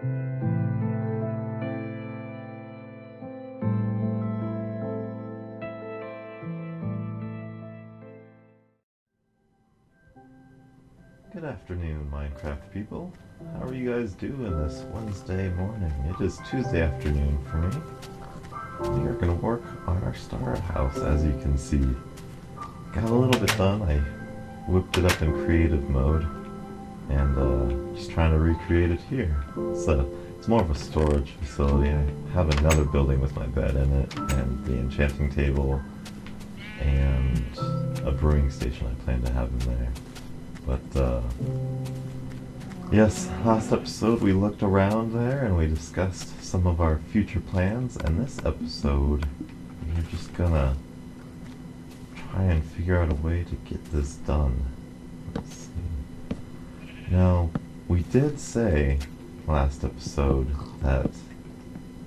Good afternoon, Minecraft people. How are you guys doing this Wednesday morning? It is Tuesday afternoon for me. We are going to work on our starter house, as you can see. Got a little bit done. I whipped it up in creative mode and just trying to recreate it here. It's more of a storage facility. I have another building with my bed in it and the enchanting table and a brewing station I plan to have in there. But, yes, last episode we looked around there and we discussed some of our future plans, and this episode we're just gonna try and figure out a way to get this done. Let's see. Now, we did say last episode that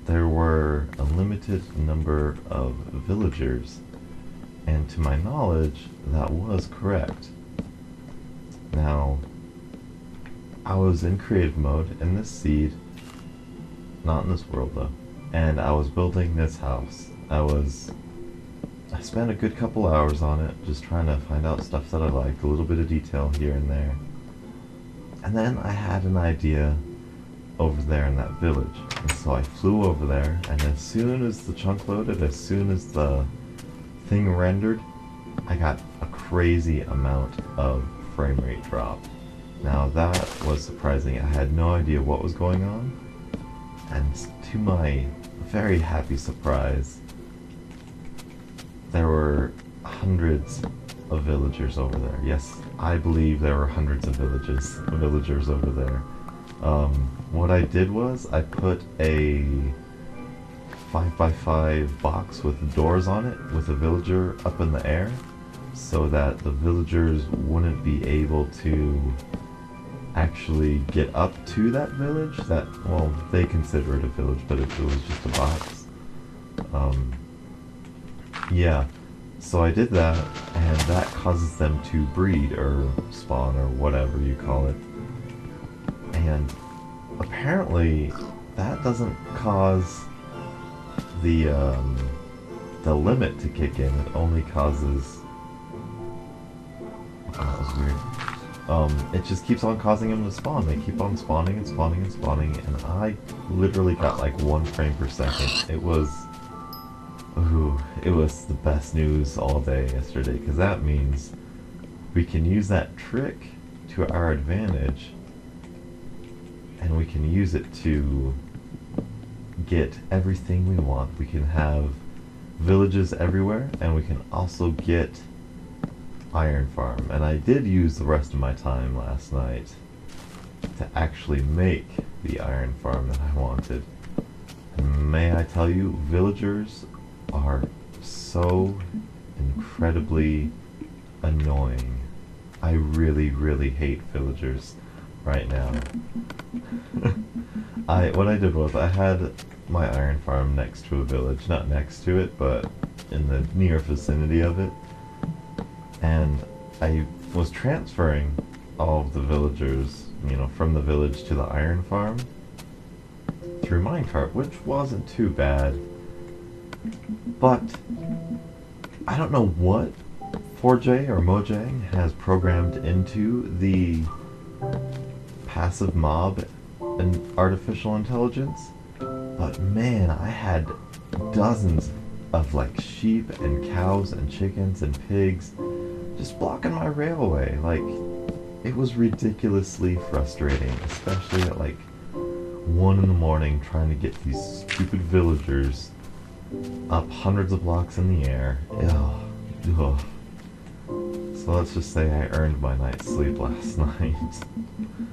there were a limited number of villagers, and to my knowledge, that was correct. Now, I was in creative mode in this seed, not in this world though, and I was building this house. I spent a good couple hours on it, just trying to find out stuff that I like, a little bit of detail here and there. And then I had an idea over there in that village, and so I flew over there, and as soon as the chunk loaded, as soon as the thing rendered, I got a crazy amount of frame rate drop. Now that was surprising. I had no idea what was going on, and to my very happy surprise, there were hundreds of villagers over there. Yes, I believe there were hundreds of villagers over there. What I did was I put a 5x5 box with doors on it with a villager up in the air, so that the villagers wouldn't be able to actually get up to that village. Well, they consider it a village, but it was just a box. Yeah, so I did that, and that causes them to breed, or spawn, or whatever you call it. And apparently, that doesn't cause the limit to kick in. It only causes... that was weird. It just keeps on causing them to spawn. They keep on spawning and spawning and spawning, and I literally got like 1 frame per second. It was the best news all day yesterday, because that means we can use that trick to our advantage, and we can use it to get everything we want. We can have villages everywhere, and we can also get iron farm. And I did use the rest of my time last night to actually make the iron farm that I wanted. And may I tell you, villagers are so incredibly annoying. I really, really hate villagers right now. What I did was I had my iron farm next to a village, not next to it, but in the near vicinity of it. And I was transferring all of the villagers, from the village to the iron farm through minecart, which wasn't too bad. But I don't know what 4J or Mojang has programmed into the passive mob and artificial intelligence, but man, I had dozens of like sheep and cows and chickens and pigs just blocking my railway. Like, it was ridiculously frustrating, especially at like 1 in the morning trying to get these stupid villagers up hundreds of blocks in the air. Ugh. So let's just say I earned my night's sleep last night.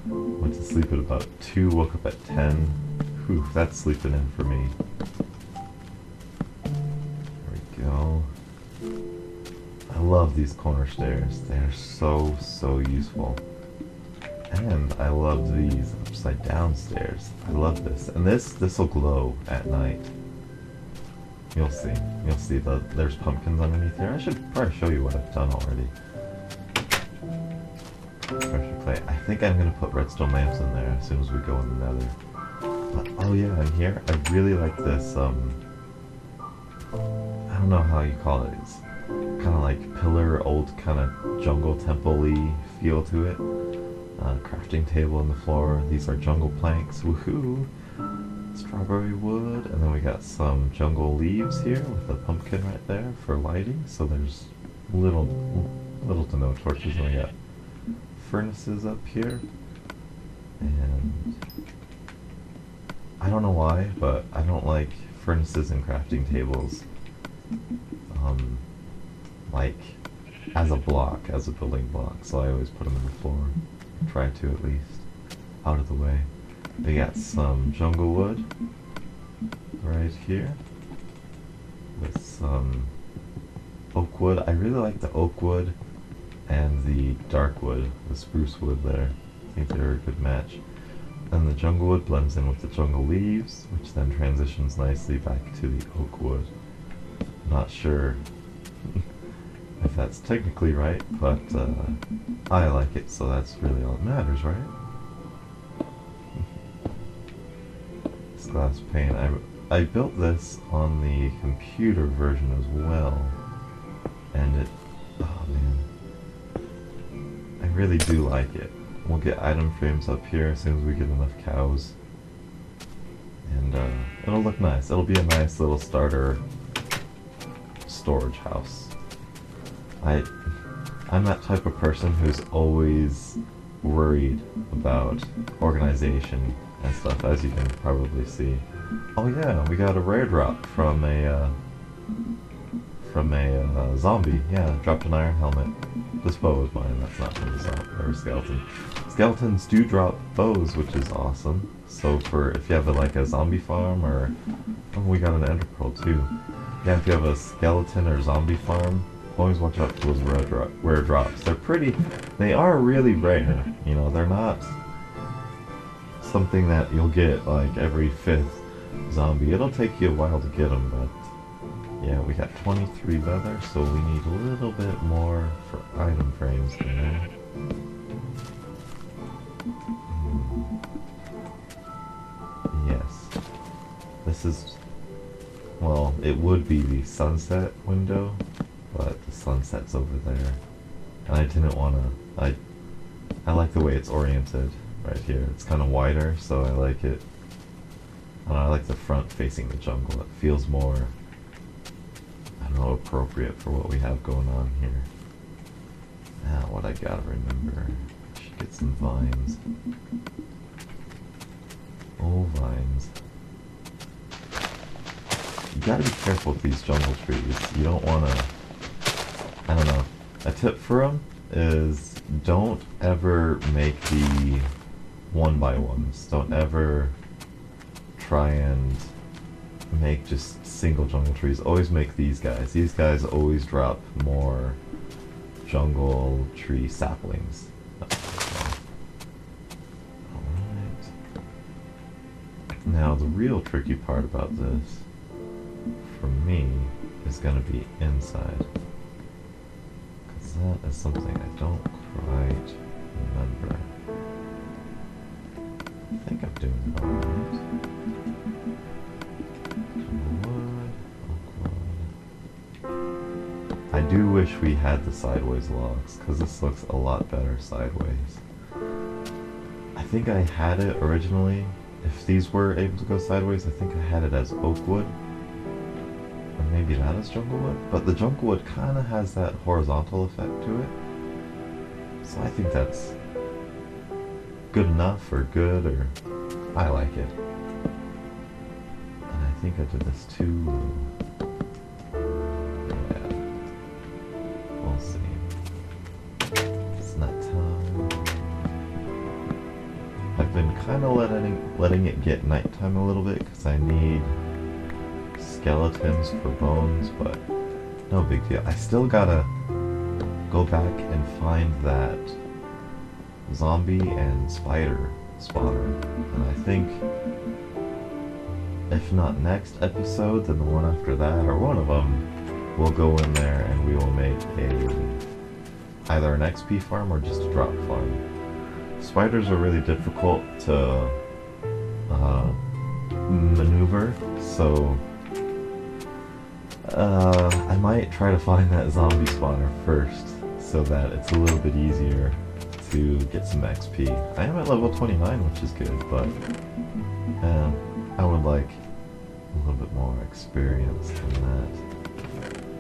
Went to sleep at about 2, woke up at 10. Whew, that's sleeping in for me. There we go. I love these corner stairs. They're so, so useful. And I love these upside down stairs. I love this. And this will glow at night. You'll see. You'll see there's pumpkins underneath here. I should probably show you what I've done already. Pressure clay. I think I'm going to put redstone lamps in there as soon as we go in the nether. Oh yeah, and here I really like this. I don't know how you call it. It's kind of like pillar, old kind of jungle temple-y feel to it. Crafting table on the floor. These are jungle planks. Woohoo! Strawberry wood, and then we got some jungle leaves here with a pumpkin right there for lighting. So there's little to no torches, and we got furnaces up here. And I don't know why, but I don't like furnaces and crafting tables. Like as a block, as a building block. So I always put them on the floor. Try to at least. Out of the way. We got some jungle wood right here with some oak wood. I really like the oak wood and the dark wood, the spruce wood there. I think they're a good match. And the jungle wood blends in with the jungle leaves, which then transitions nicely back to the oak wood. Not sure if that's technically right, but I like it, so that's really all that matters, right? This glass pane, I built this on the computer version as well, and it, oh man, I really do like it. We'll get item frames up here as soon as we get enough cows, and it'll look nice. It'll be a nice little starter storage house. I'm that type of person who's always worried about organization and stuff, as you can probably see. Oh yeah, we got a rare drop from a zombie. Yeah, dropped an iron helmet. This bow is mine. That's not from the zombie or skeleton. Skeletons do drop bows, which is awesome. So for if you have like a zombie farm, or oh, we got an ender pearl too. Yeah, if you have a skeleton or zombie farm, always watch out for those rare drops. They're pretty. They are really rare. You know, they're not something that you'll get like every 5th zombie. It'll take you a while to get them, but yeah, we got 23 leather, so we need a little bit more for item frames than that. Yes. This is, well, it would be the sunset window, but the sunset's over there. And I didn't want to, I like the way it's oriented right here. It's kind of wider, so I like it. I like the front facing the jungle. It feels more, I don't know, appropriate for what we have going on here. Now, what I gotta remember, I should get some vines. Oh, vines. You gotta be careful with these jungle trees. You don't wanna, I don't know. A tip for them is don't ever make the 1x1s. Don't ever try and make just single jungle trees. Always make these guys. These guys always drop more jungle tree saplings. Alright. Now the real tricky part about this, for me, is going to be inside. Because that is something I don't quite remember. I think I'm doing it alright. I do wish we had the sideways logs, because this looks a lot better sideways. I think I had it originally. If these were able to go sideways, I think I had it as oak wood. Or maybe that is jungle wood. But the jungle wood kind of has that horizontal effect to it. So I think that's good enough, or good, or I like it. And I think I did this too. Yeah. We'll see. It's not time. I've been kind of letting it get nighttime a little bit because I need skeletons for bones, but no big deal. I still gotta go back and find that zombie and spider spawner, and I think if not next episode, then the one after that, or one of them, we'll go in there and we will make either an XP farm or just a drop farm. Spiders are really difficult to maneuver, so I might try to find that zombie spawner first, so that it's a little bit easier to get some XP. I am at level 29, which is good, but I would like a little bit more experience than that.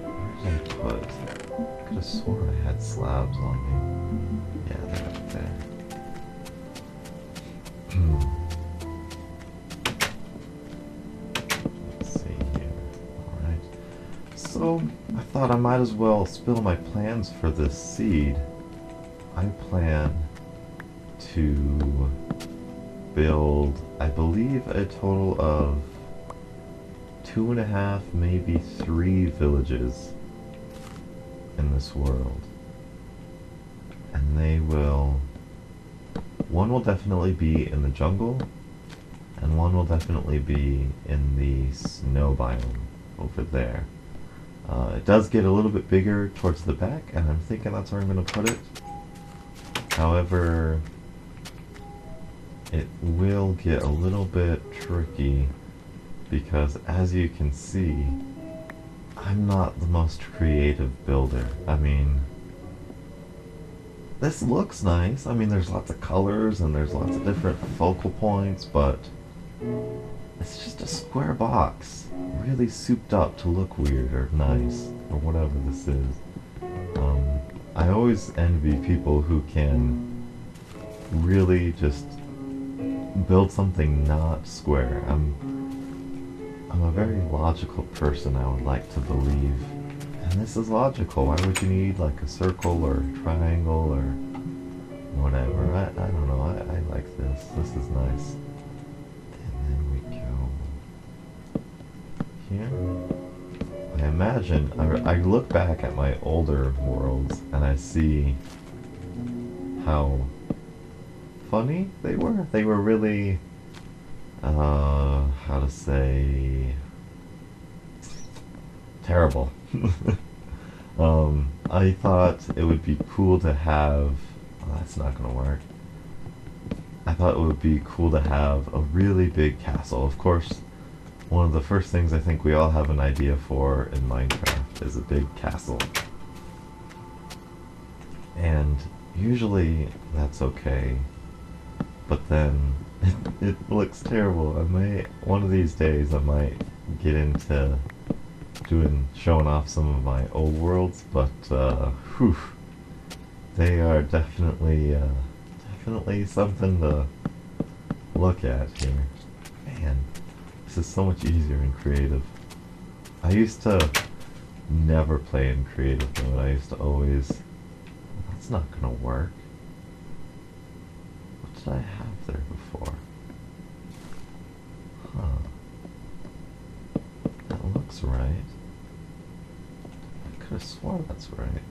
Where did I put? I could have sworn I had slabs on me. Yeah, they're up there. Let's see here. Alright. So, I thought I might as well spill my plans for this seed. I plan to build, I believe, a total of 2.5, maybe 3 villages in this world. And they will... One will definitely be in the jungle, and one will definitely be in the snow biome over there. It does get a little bit bigger towards the back, and I'm thinking that's where I'm going to put it. However, it will get a little bit tricky because, as you can see, I'm not the most creative builder. I mean, this looks nice. I mean, there's lots of colors and there's lots of different focal points, but it's just a square box, really souped up to look weird or nice or whatever this is. I always envy people who can really just build something not square. I'm a very logical person, I would like to believe. And this is logical. Why would you need like a circle or a triangle or whatever? I don't know. I like this. This is nice. And then we go here. I imagine, I look back at my older worlds and I see how funny they were. They were really, how to say, terrible. I thought it would be cool to have, oh, that's not gonna work. I thought it would be cool to have a really big castle. Of course, one of the first things I think we all have an idea for in Minecraft is a big castle. And usually that's okay, but then it looks terrible. One of these days I might get into showing off some of my old worlds, but whew, they are definitely something to look at here. Man, this is so much easier in creative. I used to never play in creative mode. I used to always, that's not gonna work. What did I have there before? Huh. That looks right. I could have sworn that's right.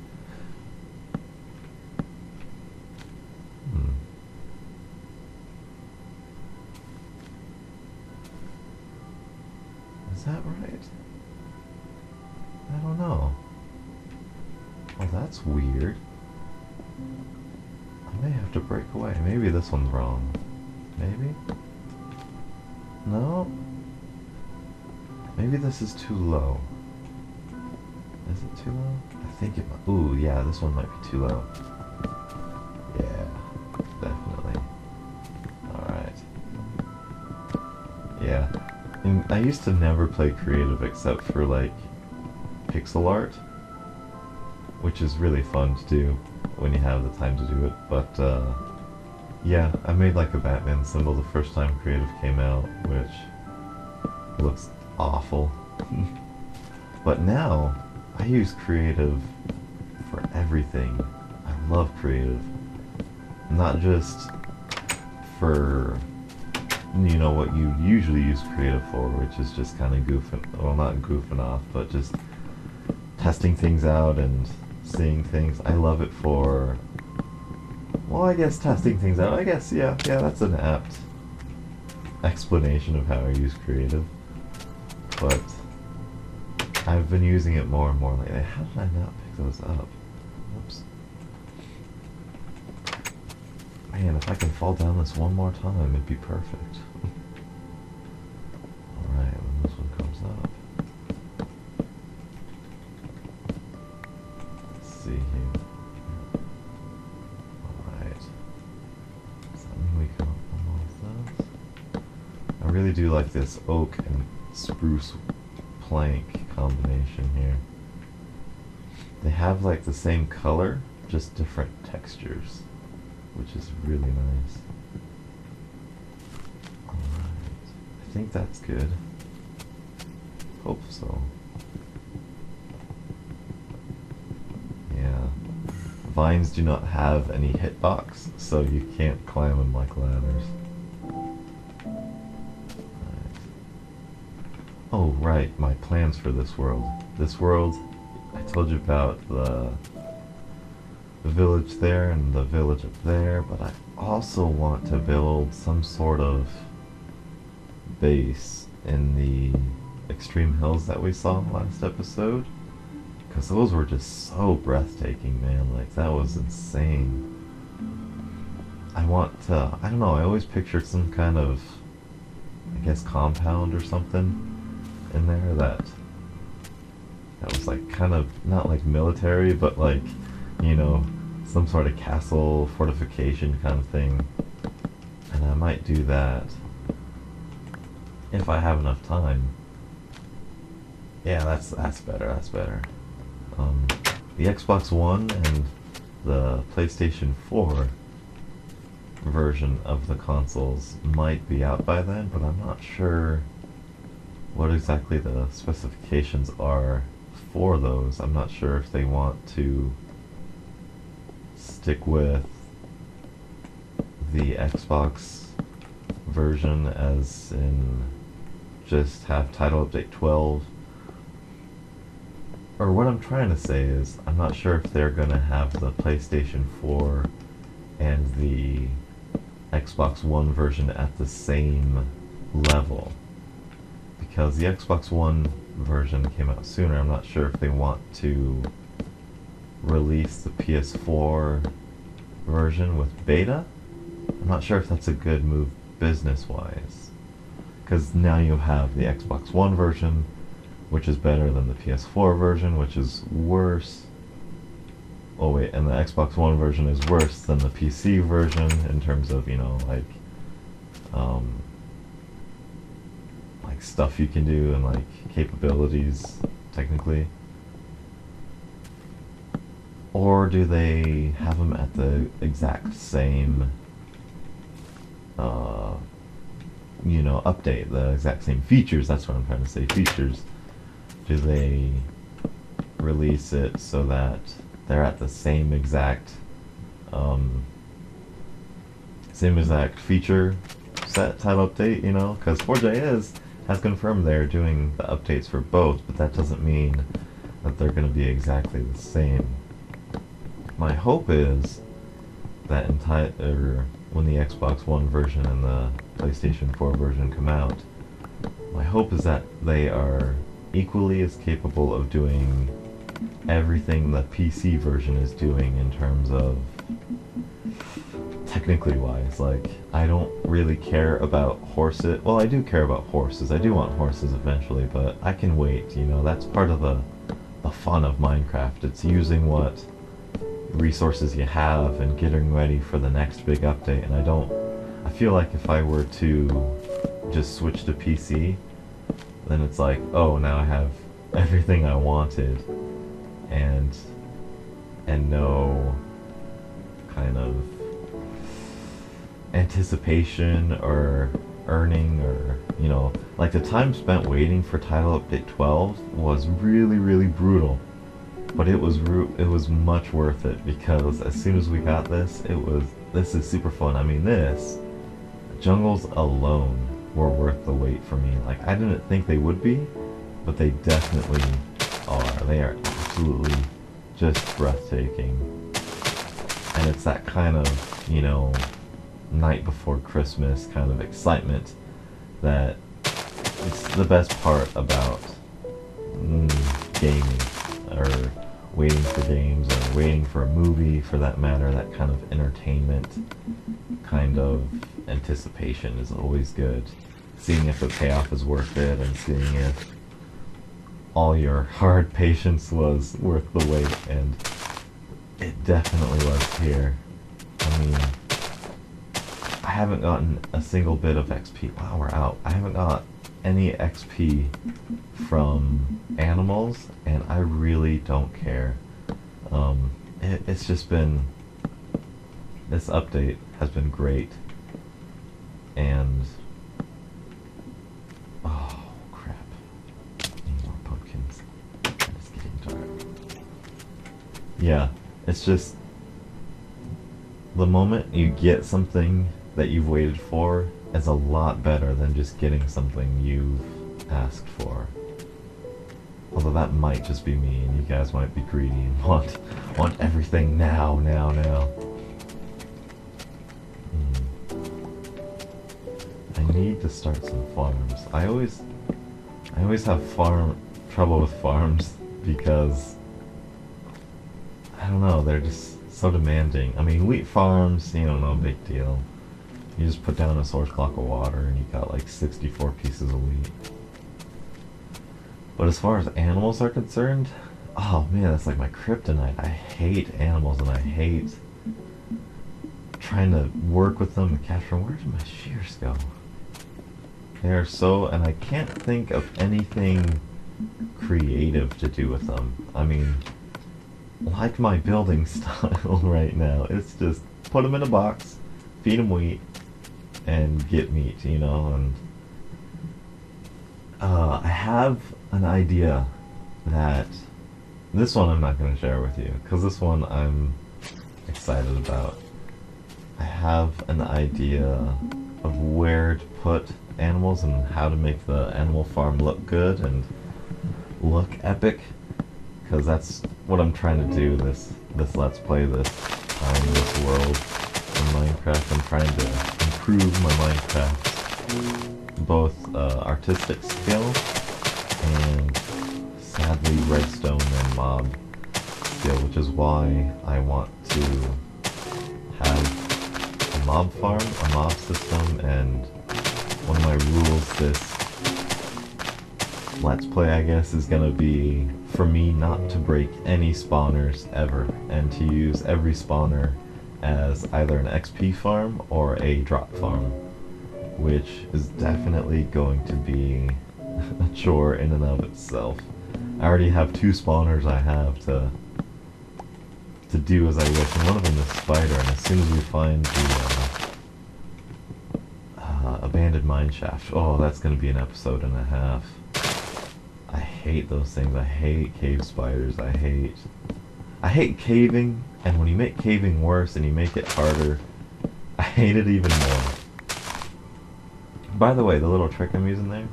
Is that right? I don't know. Oh, that's weird. I may have to break away. Maybe this one's wrong. Maybe? No? Maybe this is too low. Is it too low? I think it might. Ooh, yeah, this one might be too low. Yeah, definitely. Alright. Yeah. And I used to never play creative except for, like, pixel art, which is really fun to do when you have the time to do it, but, yeah, I made, like, a Batman symbol the first time creative came out, which looks awful. But now, I use creative for everything. I love creative. Not just for, you know, what you usually use creative for, which is just kind of goofing, well, not goofing off, but just testing things out and seeing things. I love it for, well, I guess testing things out. I guess, yeah, that's an apt explanation of how I use creative. But I've been using it more and more lately. How did I not pick those up? Whoops. Man, if I can fall down this one more time, it'd be perfect. really do like this oak and spruce plank combination here. They have like the same color, just different textures, which is really nice. Alright, I think that's good. Hope so. Yeah. Vines do not have any hitbox, so you can't climb them like ladders. Oh, right, my plans for this world. This world, I told you about the village there and the village up there, but I also want to build some sort of base in the extreme hills that we saw last episode. Because those were just so breathtaking, man. Like, that was insane. I want to, I don't know, I always pictured some kind of, I guess, compound or something in there that was like kind of not like military, but like, you know, some sort of castle fortification kind of thing. And I might do that if I have enough time. Yeah, that's better. That's better. The Xbox One and the PlayStation 4 version of the consoles might be out by then, but I'm not sure what exactly the specifications are for those. I'm not sure if they want to stick with the Xbox version as in just have title update 12, or what I'm trying to say is I'm not sure if they're gonna have the PlayStation 4 and the Xbox One version at the same level, because the Xbox One version came out sooner. I'm not sure if they want to release the PS4 version with beta. I'm not sure if that's a good move business-wise, because now you have the Xbox One version, which is better than the PS4 version, which is worse. Oh wait, and the Xbox One version is worse than the PC version in terms of, you know, like stuff you can do and like capabilities, technically. Or do they have them at the exact same, you know, update, the exact same features? That's what I'm trying to say, features. Do they release it so that they're at the same exact feature set title update, you know? Because 4J has confirmed they're doing the updates for both, but that doesn't mean that they're going to be exactly the same. My hope is that when the Xbox One version and the PlayStation 4 version come out, my hope is that they are equally as capable of doing everything the PC version is doing in terms of technically wise. Like, I don't really care about horses. Well, I do care about horses. I do want horses eventually, but I can wait, you know. That's part of the fun of Minecraft. It's using what resources you have and getting ready for the next big update. And I feel like if I were to just switch to PC, then it's like, oh, now I have everything I wanted and no kind of anticipation or earning, or, you know, like the time spent waiting for title update 12 was really, really brutal, but it was much worth it, because as soon as we got this is super fun. I mean, jungles alone were worth the wait for me. Like, I didn't think they would be, but they definitely are. They are absolutely just breathtaking. And it's that kind of, you know, night before Christmas kind of excitement that it's the best part about gaming, or waiting for games, or waiting for a movie for that matter. That kind of entertainment kind of anticipation is always good. Seeing if the payoff is worth it, and seeing if all your hard patience was worth the wait, and it definitely was here. I mean, haven't gotten a single bit of XP. Wow, we're out. I haven't got any XP from animals, and I really don't care. It's just been, this update has been great, and oh crap, need more pumpkins. It's getting dark. Yeah, it's just the moment you get something that you've waited for is a lot better than just getting something you've asked for. Although that might just be me, and you guys might be greedy and want everything now. I need to start some farms. I always have trouble with farms because I don't know, they're just so demanding. I mean, wheat farms, no big deal. You just put down a source clock of water and you got like 64 pieces of wheat. But as far as animals are concerned, oh man, that's like my kryptonite. I hate animals, and I hate trying to work with them and capture them. Where did my shears go? They are so, and I can't think of anything creative to do with them. I mean, like my building style right now, it's just put them in a box, feed them wheat, and get meat, and I have an idea that this one I'm not going to share with you, because this one I'm excited about. I have an idea of where to put animals and how to make the animal farm look good and look epic, because that's what I'm trying to do this Let's Play, this world in Minecraft. I'm trying to improve my Minecraft, both artistic skill and sadly redstone and mob skill, which is why I want to have a mob farm, a mob system, and one of my rules this Let's Play, I guess, is gonna be for me not to break any spawners ever, and to use every spawner as either an XP farm or a drop farm, which is definitely going to be a chore in and of itself. I already have 2 spawners I have to do as I wish, and one of them is spider, and as soon as we find the abandoned mine shaft, oh, that's going to be an episode and a half. I hate those things. I hate cave spiders. I hate caving, and when you make caving worse and you make it harder, I hate it even more. By the way, the little trick I'm using there,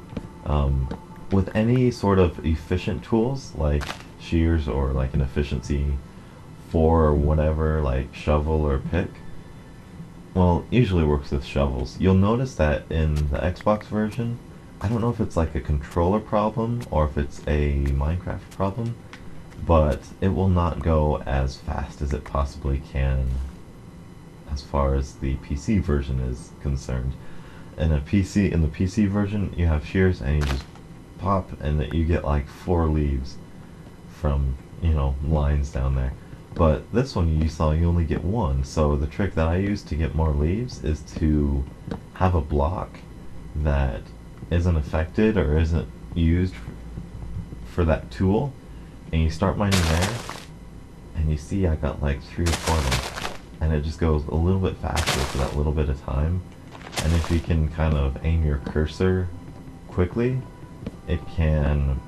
with any sort of efficient tools like shears or like an efficiency 4 or whatever, like shovel or pick, well, usually works with shovels. You'll notice that in the Xbox version, I don't know if it's like a controller problem or if it's a Minecraft problem, but it will not go as fast as it possibly can as far as the PC version is concerned. In the PC version, you have shears and you just pop and you get like 4 leaves from, lines down there. But this one you saw you only get 1, so the trick that I use to get more leaves is to have a block that isn't affected or isn't used for that tool, and you start mining there, and you see I got like 3 or 4 of them, and it just goes a little bit faster for that little bit of time. And if you can kind of aim your cursor quickly, it can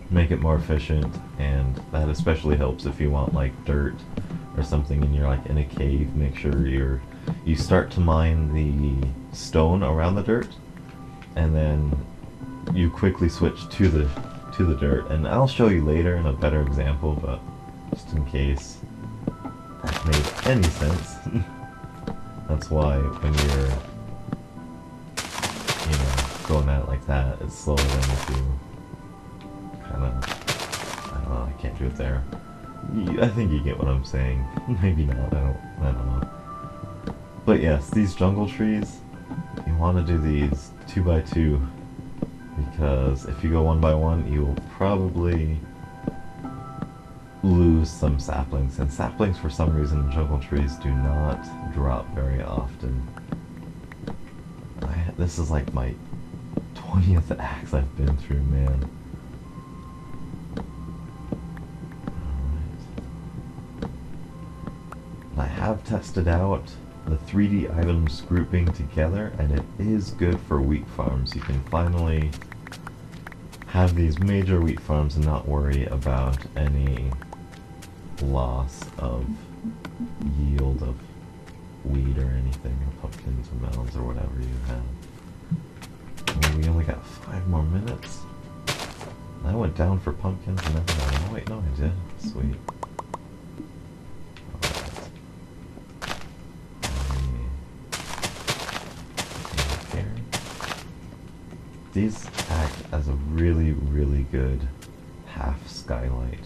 make it more efficient, and that especially helps if you want like dirt or something and you're like in a cave. Make sure you start to mine the stone around the dirt, and then you quickly switch to the dirt. And I'll show you later in a better example, but just in case that made any sense. That's why when you're going at it like that, it's slower than if you kind of, I don't know, I can't do it there. I think you get what I'm saying. Maybe not, I don't know. But yes, these jungle trees, you want to do these 2 by 2, because if you go 1 by 1, you will probably lose some saplings, and saplings for some reason in jungle trees do not drop very often. This is like my 20th axe I've been through, man. Alright. I have tested out the 3D items grouping together, and it is good for wheat farms. You can finally have these major wheat farms and not worry about any loss of yield of wheat or anything, or pumpkins or melons or whatever you have. And we only got 5 more minutes. I went down for pumpkins and everything. Oh wait, no I did. Sweet. These act as a really, really good half skylight.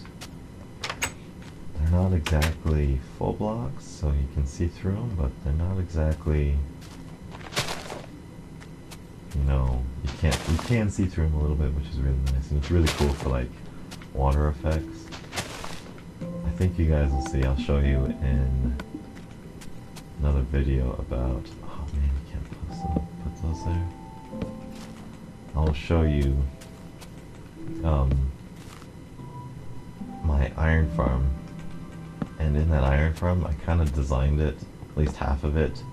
They're not exactly full blocks, so you can see through them, but they're not exactly, you know, you can see through them a little bit, which is really nice, and it's really cool for like water effects. I think you guys will see. I'll show you in another video about. Oh man, you can't put those there. I'll show you my iron farm, and in that iron farm I kind of designed it, at least half of it,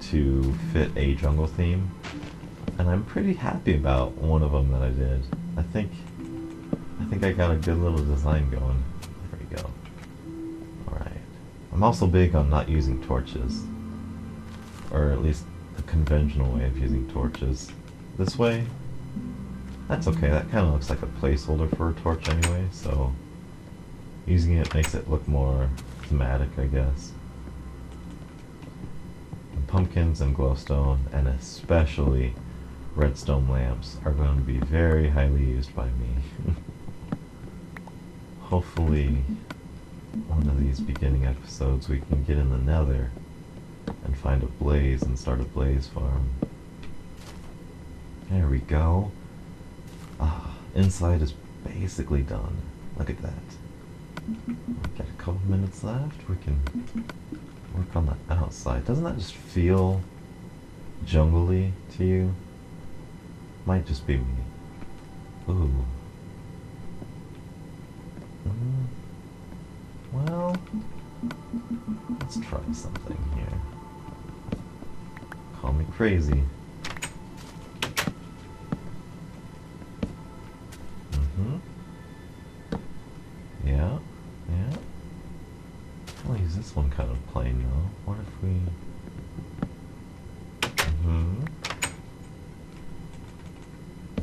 to fit a jungle theme, and I'm pretty happy about one of them that I did. I think I got a good little design going. There we go. Alright. I'm also big on not using torches, or at least the conventional way of using torches. This way, that's okay. That kind of looks like a placeholder for a torch anyway, so using it makes it look more thematic, I guess. And pumpkins and glowstone, and especially redstone lamps, are going to be very highly used by me. Hopefully, one of these beginning episodes we can get in the nether and find a blaze and start a blaze farm. There we go. Ah, inside is basically done. Look at that. We've got a couple minutes left. We can work on the outside. Doesn't that just feel jungly to you? Might just be me. Ooh. Well, let's try something here. Call me crazy. Yeah. I'll use this one kind of plain though. What if we...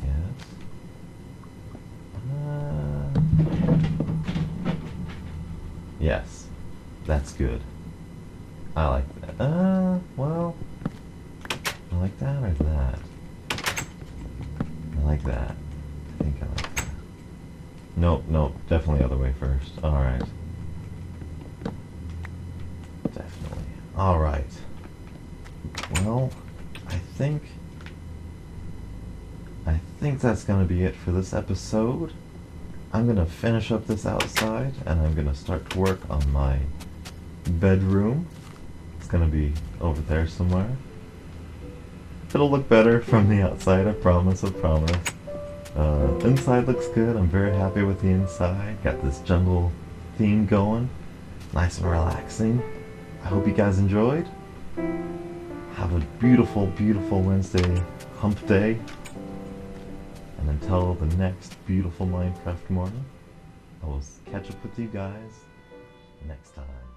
Yes. Yes. That's good. I like that. Well... I like that or that? I like that. I think I like that. Nope, definitely other way first. Alright. Definitely. Alright. Well, I think that's gonna be it for this episode. I'm gonna finish up this outside, and I'm gonna start to work on my bedroom. It's gonna be over there somewhere. It'll look better from the outside, I promise. Inside looks good. I'm very happy with the inside. Got this jungle theme going. Nice and relaxing. I hope you guys enjoyed. Have a beautiful, beautiful Wednesday hump day. And until the next beautiful Minecraft morning, I will catch up with you guys next time.